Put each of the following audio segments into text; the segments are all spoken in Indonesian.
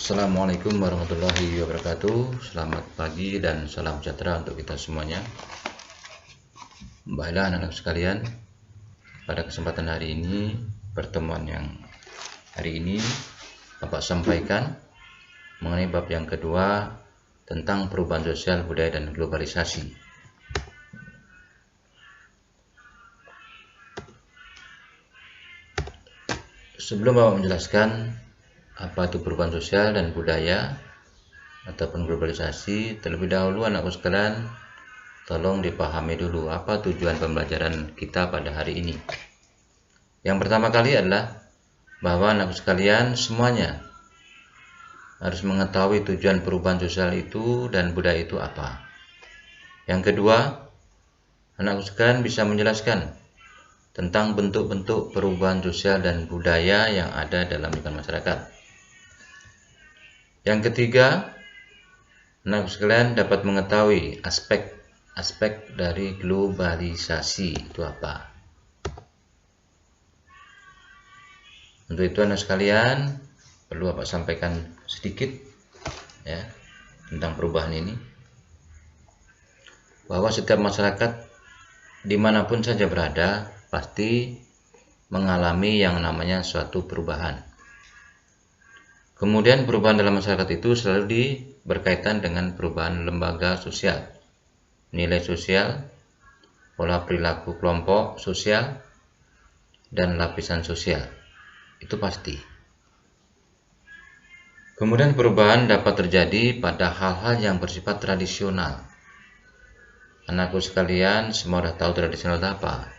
Assalamualaikum warahmatullahi wabarakatuh. Selamat pagi dan salam sejahtera untuk kita semuanya. Baiklah anak-anak sekalian, pada kesempatan hari ini, pertemuan yang hari ini Bapak sampaikan mengenai bab yang kedua tentang perubahan sosial, budaya, dan globalisasi. Sebelum Bapak menjelaskan apa itu perubahan sosial dan budaya ataupun globalisasi, terlebih dahulu anakku sekalian, tolong dipahami dulu apa tujuan pembelajaran kita pada hari ini. Yang pertama kali adalah bahwa anakku sekalian semuanya harus mengetahui tujuan perubahan sosial itu dan budaya itu apa. Yang kedua, anakku sekalian bisa menjelaskan tentang bentuk-bentuk perubahan sosial dan budaya yang ada dalam lingkungan masyarakat. Yang ketiga, anak sekalian dapat mengetahui aspek dari globalisasi itu apa. Untuk itu anak sekalian perlu Bapak sampaikan sedikit ya tentang perubahan ini, bahwa setiap masyarakat dimanapun saja berada pasti mengalami yang namanya suatu perubahan. Kemudian perubahan dalam masyarakat itu selalu berkaitan dengan perubahan lembaga sosial, nilai sosial, pola perilaku kelompok sosial, dan lapisan sosial. Itu pasti. Kemudian perubahan dapat terjadi pada hal-hal yang bersifat tradisional. Anakku sekalian semua sudah tahu tradisional itu apa.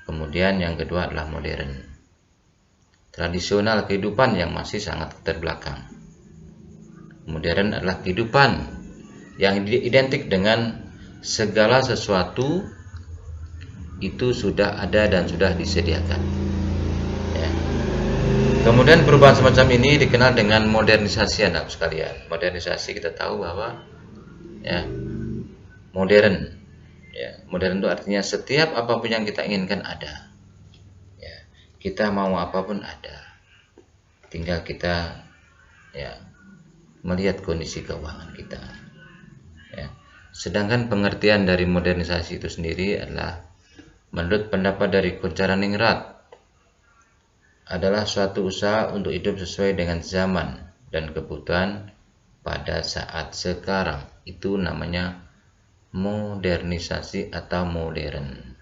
Kemudian yang kedua adalah modern. Tradisional kehidupan yang masih sangat terbelakang. Modern adalah kehidupan yang identik dengan segala sesuatu itu sudah ada dan sudah disediakan. Ya. Kemudian perubahan semacam ini dikenal dengan modernisasi anak sekalian. Modernisasi kita tahu bahwa ya modern. Ya, modern itu artinya setiap apapun yang kita inginkan ada. Kita mau apapun ada, tinggal kita ya melihat kondisi keuangan kita ya. Sedangkan pengertian dari modernisasi itu sendiri adalah, menurut pendapat dari Kocaraningrat, adalah suatu usaha untuk hidup sesuai dengan zaman dan kebutuhan pada saat sekarang. Itu namanya modernisasi atau modern.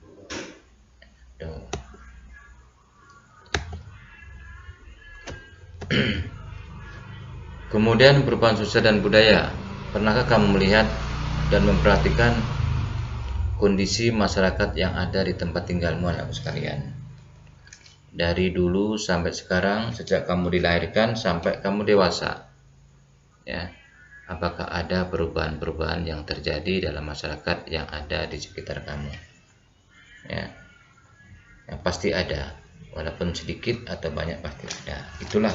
Kemudian perubahan sosial dan budaya. Pernahkah kamu melihat dan memperhatikan kondisi masyarakat yang ada di tempat tinggalmu anakku sekalian? Dari dulu sampai sekarang, sejak kamu dilahirkan sampai kamu dewasa. Ya. Apakah ada perubahan-perubahan yang terjadi dalam masyarakat yang ada di sekitar kamu? Ya. Yang pasti ada. Walaupun sedikit atau banyak pasti ada. Itulah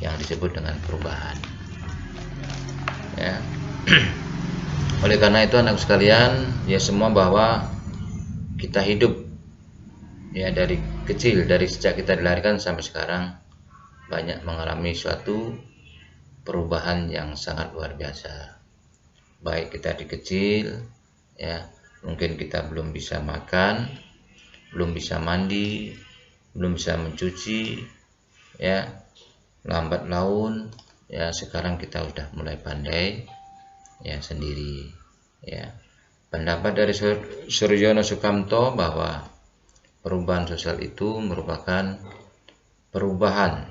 yang disebut dengan perubahan ya. Oleh karena itu anak sekalian ya semua, bahwa kita hidup ya dari kecil, dari sejak kita dilahirkan sampai sekarang, banyak mengalami suatu perubahan yang sangat luar biasa. Baik kita di kecil ya, mungkin kita belum bisa makan, belum bisa mandi, belum bisa mencuci ya, lambat laun ya, sekarang kita sudah mulai pandai ya sendiri ya. Pendapat dari Suryono Sukamto bahwa perubahan sosial itu merupakan perubahan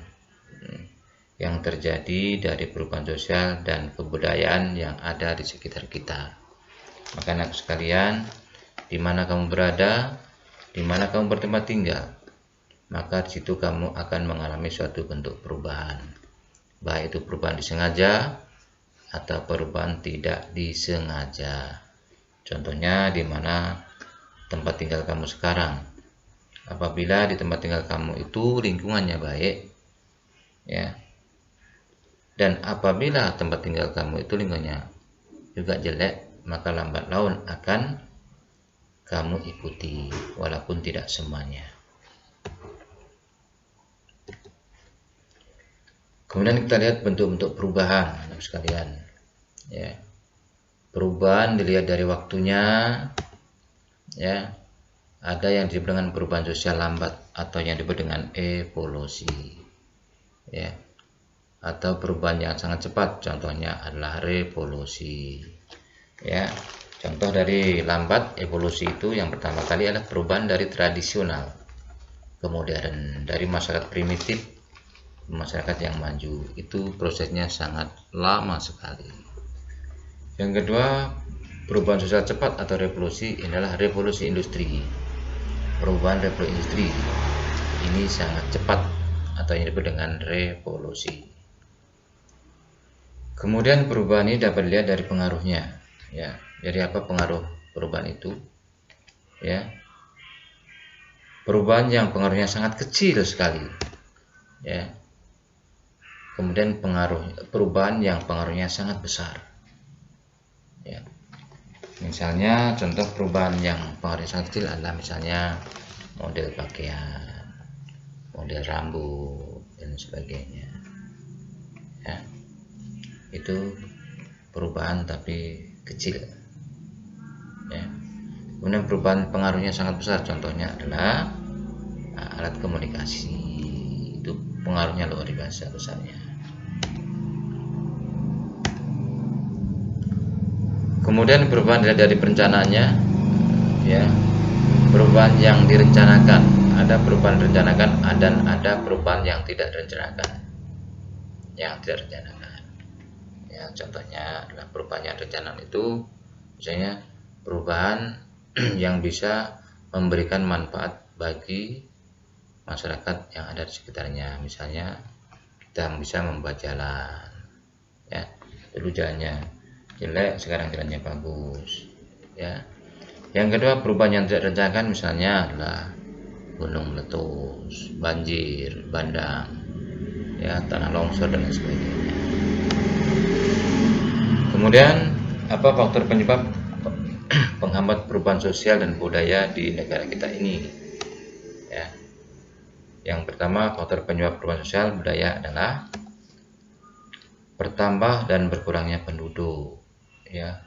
yang terjadi dari perubahan sosial dan kebudayaan yang ada di sekitar kita. Maka anak sekalian, di mana kamu berada, di mana kamu bertempat tinggal, maka di situ kamu akan mengalami suatu bentuk perubahan, baik itu perubahan disengaja atau perubahan tidak disengaja. Contohnya di mana tempat tinggal kamu sekarang. Apabila di tempat tinggal kamu itu lingkungannya baik ya, dan apabila tempat tinggal kamu itu lingkungannya juga jelek, maka lambat laun akan kamu ikuti, walaupun tidak semuanya. Kemudian kita lihat bentuk-bentuk perubahan, anak sekalian. Ya, perubahan dilihat dari waktunya. Ya, ada yang disebut dengan perubahan sosial lambat atau yang disebut dengan evolusi. Ya, atau perubahan yang sangat cepat, contohnya adalah revolusi. Ya, contoh dari lambat evolusi itu yang pertama kali adalah perubahan dari tradisional ke modern, dari masyarakat primitif ke masyarakat yang maju. Itu prosesnya sangat lama sekali. Yang kedua, perubahan sosial cepat atau revolusi adalah revolusi industri. Perubahan revolusi industri ini sangat cepat atau yang disebut dengan revolusi. Kemudian perubahan ini dapat dilihat dari pengaruhnya. Ya, jadi apa pengaruh perubahan itu? Ya, perubahan yang pengaruhnya sangat kecil sekali. Ya. Kemudian perubahan yang pengaruhnya sangat besar. Ya. Misalnya contoh perubahan yang pengaruhnya sangat kecil adalah misalnya model pakaian, model rambut dan sebagainya. Ya. Itu perubahan tapi kecil. Ya. Kemudian perubahan pengaruhnya sangat besar, contohnya adalah alat komunikasi. Itu pengaruhnya luar biasa besarnya. Kemudian perubahan dari perencanaannya, ya, perubahan yang direncanakan, ada perubahan direncanakan dan ada perubahan yang tidak direncanakan. Yang tidak direncanakan, ya, contohnya adalah perubahan yang direncanakan itu, misalnya perubahan yang bisa memberikan manfaat bagi masyarakat yang ada di sekitarnya. Misalnya kita bisa membuat jalan, ya, dulu jalannya jelek, sekarang jalannya bagus. Ya, yang kedua perubahan yang tidak direncanakan misalnya adalah gunung meletus, banjir bandang, ya, tanah longsor dan lain sebagainya. Kemudian apa faktor penyebab penghambat perubahan sosial dan budaya di negara kita ini? Ya, yang pertama faktor penyebab perubahan sosial budaya adalah bertambah dan berkurangnya penduduk. Ya,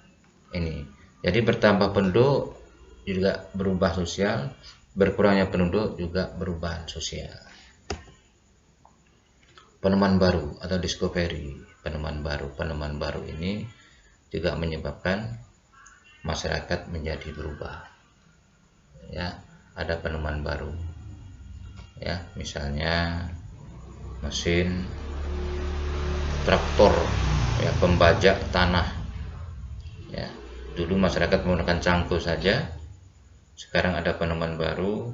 ini jadi bertambah penduduk juga berubah sosial, berkurangnya penduduk juga berubah sosial. Penemuan baru atau discovery, penemuan baru ini juga menyebabkan masyarakat menjadi berubah. Ya, ada penemuan baru. Ya, misalnya mesin traktor, ya, pembajak tanah. Ya, dulu masyarakat menggunakan cangkul saja, sekarang ada penemuan baru,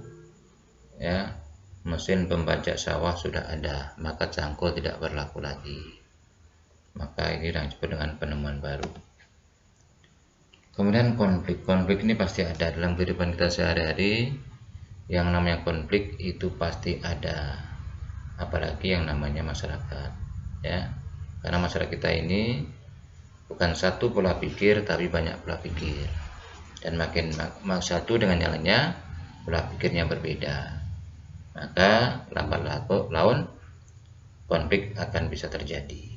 ya, mesin pembajak sawah sudah ada, maka cangkul tidak berlaku lagi. Maka ini yang disebut dengan penemuan baru. Kemudian konflik ini pasti ada dalam kehidupan kita sehari-hari. Yang namanya konflik itu pasti ada, apalagi yang namanya masyarakat, ya, karena masyarakat kita ini bukan satu pola pikir tapi banyak pola pikir, dan makin satu dengan yang lainnya pola pikirnya berbeda, maka lambat laun konflik akan bisa terjadi.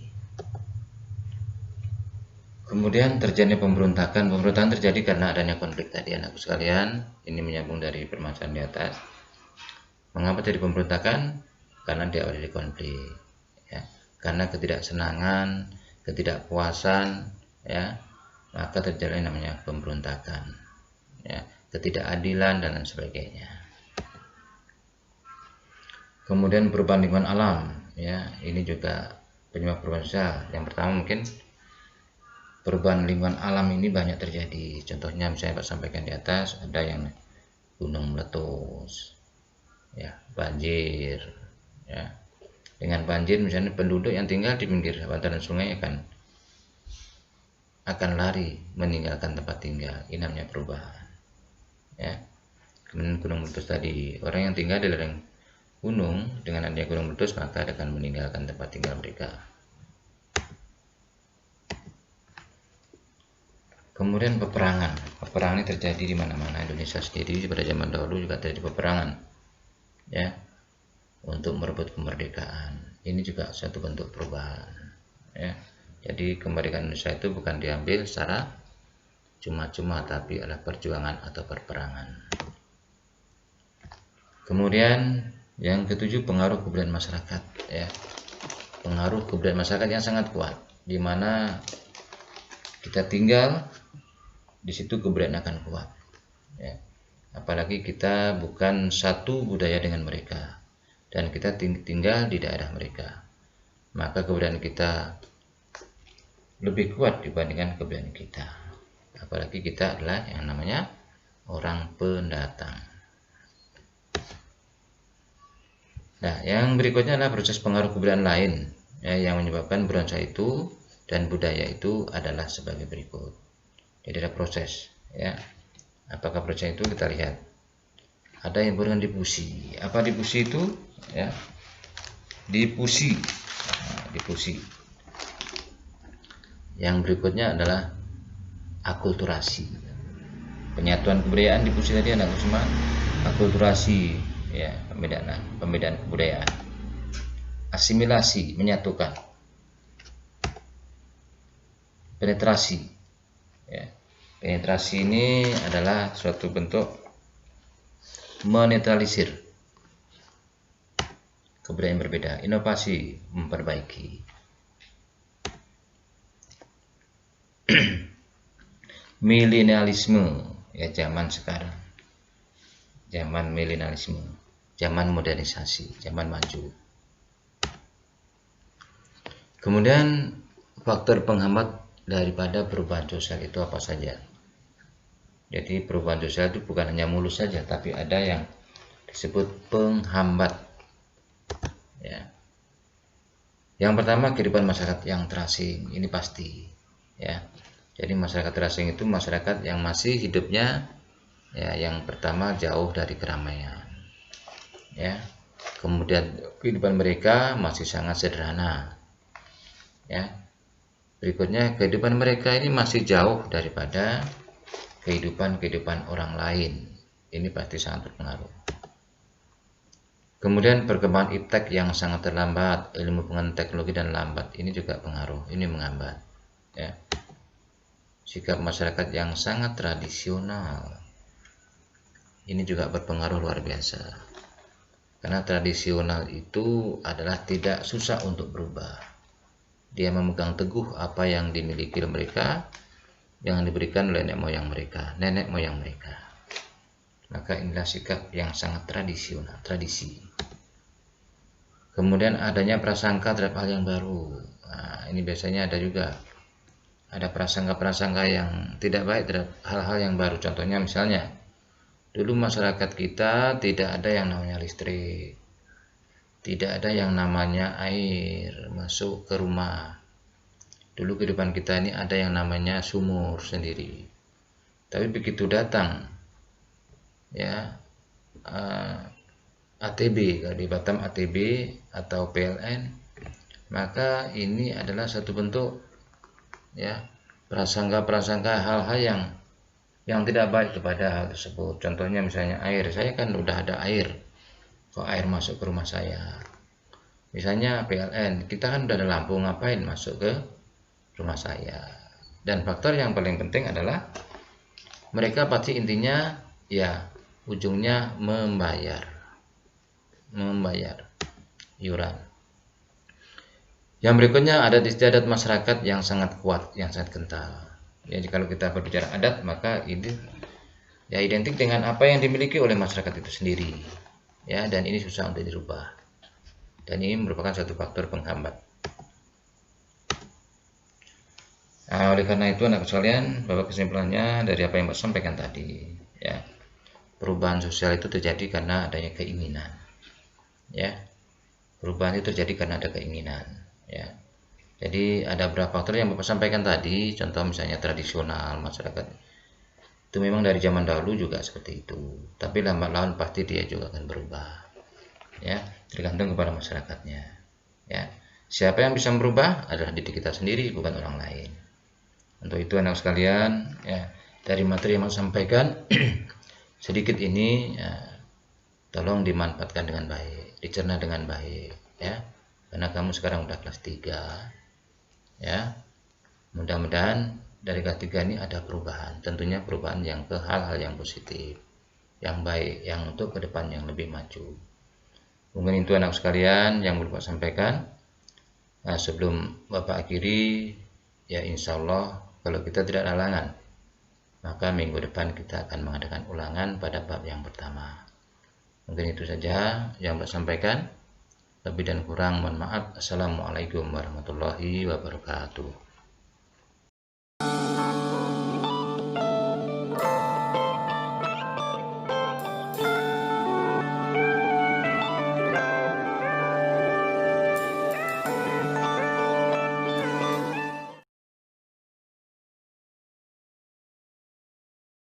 Kemudian terjadi pemberontakan terjadi karena adanya konflik tadi, anakku sekalian. Ini menyambung dari permasalahan di atas. Mengapa terjadi pemberontakan? Karena diawali dari konflik, ya, karena ketidaksenangan, ketidakpuasan, ya, maka terjadi namanya pemberontakan, ya, ketidakadilan dan lain sebagainya. Kemudian perubahan lingkungan alam, ya, ini juga penyebab perubahan sosial. Yang pertama mungkin perubahan lingkungan alam ini banyak terjadi, contohnya misalnya Pak sampaikan di atas, ada yang gunung meletus, ya, banjir, ya. Dengan banjir misalnya penduduk yang tinggal di pinggir bantaran sungai akan lari meninggalkan tempat tinggal. Ini namanya perubahan, ya. Kemudian gunung meletus tadi, orang yang tinggal di lereng gunung dengan adanya gunung meletus maka akan meninggalkan tempat tinggal mereka. Kemudian peperangan ini terjadi di mana-mana. Indonesia sendiri pada zaman dahulu juga terjadi peperangan, ya, untuk merebut kemerdekaan. ini juga suatu bentuk perubahan, ya. Jadi kemerdekaan Indonesia itu bukan diambil secara cuma-cuma, tapi adalah perjuangan atau perperangan. Kemudian yang ketujuh, pengaruh kebudayaan masyarakat, ya. Pengaruh kebudayaan masyarakat yang sangat kuat, di mana kita tinggal di situ kebudayaan akan kuat, ya. Apalagi kita bukan satu budaya dengan mereka dan kita tinggal di daerah mereka, maka kebudayaan kita lebih kuat dibandingkan kebudayaan kita. Apalagi kita adalah yang namanya orang pendatang. Nah, yang berikutnya adalah proses pengaruh kebudayaan lain, ya, yang menyebabkan bangsa itu dan budaya itu adalah sebagai berikut. Jadi ada proses, ya. Apakah proses itu? Kita lihat. Ada yang bernama difusi. Apa difusi itu? Ya, difusi. Nah, difusi. Yang berikutnya adalah akulturasi. Penyatuan kebudayaan difusi tadi anak semua. Akulturasi, ya, pembedaan kebudayaan. Asimilasi, menyatukan. Penetrasi, ya. Penetrasi ini adalah suatu bentuk menetralisir kebudayaan berbeda. Inovasi, memperbaiki. Milenialisme, ya, zaman sekarang, zaman milenialisme, zaman modernisasi, zaman maju. Kemudian faktor penghambat daripada perubahan sosial itu apa saja? Jadi perubahan sosial itu bukan hanya mulus saja, tapi ada yang disebut penghambat, ya. Yang pertama, kehidupan masyarakat yang terasing, ini pasti, ya. Jadi masyarakat terasing itu masyarakat yang masih hidupnya, ya, yang pertama jauh dari keramaian, ya. Kemudian kehidupan mereka masih sangat sederhana, ya. Berikutnya, kehidupan mereka ini masih jauh daripada kehidupan orang lain. Ini pasti sangat berpengaruh. Kemudian perkembangan iptek yang sangat terlambat, ilmu pengetahuan teknologi dan lambat, ini juga pengaruh, ini menghambat, ya. Sikap masyarakat yang sangat tradisional, ini juga berpengaruh luar biasa. Karena tradisional itu adalah tidak susah untuk berubah. Dia memegang teguh apa yang dimiliki oleh mereka, yang diberikan oleh nenek moyang mereka. Maka inilah sikap yang sangat tradisional, tradisi. Kemudian adanya prasangka terhadap hal yang baru. Nah, ini biasanya ada juga. Ada prasangka-prasangka yang tidak baik terhadap hal-hal yang baru. Contohnya misalnya, dulu masyarakat kita tidak ada yang namanya listrik, tidak ada yang namanya air masuk ke rumah. Dulu kehidupan kita ini ada yang namanya sumur sendiri. Tapi begitu datang, ya, ATB, kalau di Batam ATB atau PLN, maka ini adalah satu bentuk, ya, prasangka hal-hal yang tidak baik kepada hal tersebut. Contohnya misalnya air, saya kan udah ada air, kok air masuk ke rumah saya. Misalnya PLN, kita kan udah ada lampu, ngapain masuk ke rumah saya. Dan faktor yang paling penting adalah mereka pasti intinya, ya, ujungnya membayar iuran. Yang berikutnya, adat istiadat masyarakat yang sangat kuat, yang sangat kental. Jadi kalau kita berbicara adat, maka ini, ya, identik dengan apa yang dimiliki oleh masyarakat itu sendiri, ya, dan ini susah untuk dirubah. Dan ini merupakan satu faktor penghambat. Nah, oleh karena itu anak sekalian, bahwa kesimpulannya dari apa yang saya sampaikan tadi, ya, perubahan sosial itu terjadi karena adanya keinginan, ya. Perubahan itu terjadi karena ada keinginan, ya. Jadi ada beberapa faktor yang Bapak sampaikan tadi. Contoh misalnya tradisional masyarakat itu memang dari zaman dahulu juga seperti itu, tapi lambat laun pasti dia juga akan berubah, ya, tergantung kepada masyarakatnya, ya. Siapa yang bisa merubah adalah diri kita sendiri, bukan orang lain. Untuk itu anak sekalian, ya, dari materi yang saya sampaikan sedikit ini, ya, tolong dimanfaatkan dengan baik, dicerna dengan baik, ya. karena kamu sekarang udah kelas 3 ya. Mudah-mudahan dari kelas 3 ini ada perubahan, tentunya perubahan yang ke hal-hal yang positif, yang baik, yang untuk ke depan yang lebih maju. Mungkin itu anak sekalian yang Bapak sampaikan. Nah, sebelum Bapak akhiri, ya insya Allah kalau kita tidak ada halangan, maka minggu depan kita akan mengadakan ulangan pada bab yang pertama. Mungkin itu saja yang Bapak sampaikan. Lebih dan kurang mohon maaf. Assalamualaikum warahmatullahi wabarakatuh.